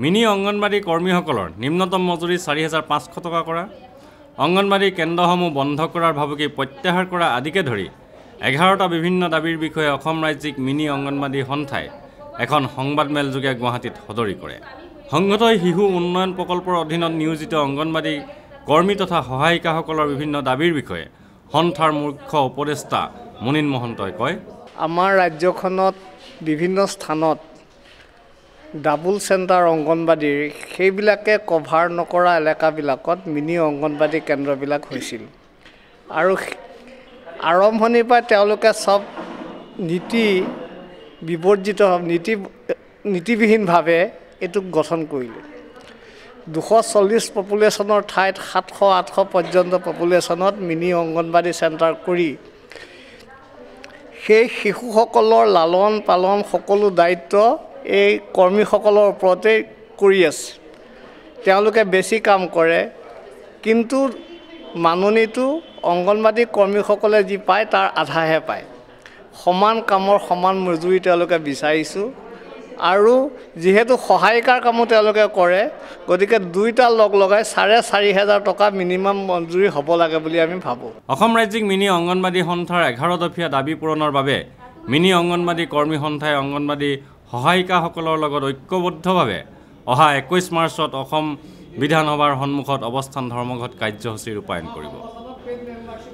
Mini anganwadi কৰ্মীসকলৰ নিম্নতম মজুৰি ৪৫০০ টকা কৰা, অংগনবাড়ী কেন্দ্ৰসমূহ বন্ধ কৰাৰ ভাবুকি প্ৰত্যাহাৰ কৰা আদিকে ধৰি ১১টা বিভিন্ন দাবীৰ বিষয়ে অসম ৰাজ্যিক মিনি অংগনবাড়ী সন্থাই এখন সংবাদমেলযোগে গুৱাহাটীত সদৰি কৰে। সংহতই শিশু উন্নয়ন প্ৰকল্পৰ অধীনত নিয়োজিত অংগনবাড়ী কৰ্মী তথা সহায়িকাসকলৰ বিভিন্ন দাবীৰ বিষয়ে সন্থাৰ মুখ্য উপদেষ্টা মুনীন মহন্তই কয়, আমাৰ ৰাজ্যখনত বিভিন্ন স্থানত ডাবল চেণ্টাৰ অংগনবাড়ীৰ সেইবিলাকে কভাৰ নকৰা এলেকাবিলাকত মিনি অংগনবাড়ী কেন্দ্ৰবিলাক হৈছিল আৰু আৰম্ভণিৰ পৰা তেওঁলোকে সব নীতিবিহীনভাৱে এইটোক গঠন কৰিলে। ২৪০ পপুলেশ্যনৰ ঠাইত ৭০০-৮০০ পৰ্যন্ত পপুলেশ্যনত মিনি অংগনবাড়ী চেণ্টাৰ কৰি সেই শিশুসকলৰ লালন পালন সকলো দায়িত্ব এই কৰ্মীসকলৰ ওপৰতে কৰি আছে। তেওঁলোকে বেছি কাম কৰে, কিন্তু মাননিটো অংগনবাড়ী কৰ্মীসকলে যি পায় তাৰ আধাহে পায়। সমান কামৰ সমান মজুৰি তেওঁলোকে বিচাৰিছোঁ আৰু যিহেতু সহায়িকাৰ কামো তেওঁলোকে কৰে, গতিকে দুইটা লগাই ৪,৫০০ টকা মিনিমাম মজুৰি হ'ব লাগে বুলি আমি ভাবোঁ। অসম ৰাজ্যিক মিনি অংগনবাড়ী সন্থাৰ ১১ দফীয়া দাবী পূৰণৰ বাবে মিনি অংগনবাড়ী কৰ্মী সন্থাই অংগনবাড়ী সহায়িকাসকলৰ লগত ঐক্যবদ্ধভাৱে অহা ২১ মাৰ্চত অসম বিধানসভাৰ সন্মুখত অৱস্থান ধৰ্মঘট কাৰ্যসূচী ৰূপায়ণ কৰিব।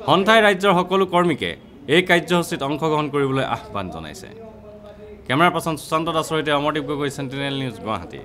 সন্থাই ৰাজ্যৰ সকলো কৰ্মীকে এই কাৰ্যসূচীত অংশগ্ৰহণ কৰিবলৈ আহ্বান জনাইছে। কেমেৰা পাৰ্চন সুশান্ত দাসৰ সৈতে অমৰদীপ গগৈ, চেণ্টিনেল নিউজ, গুৱাহাটী।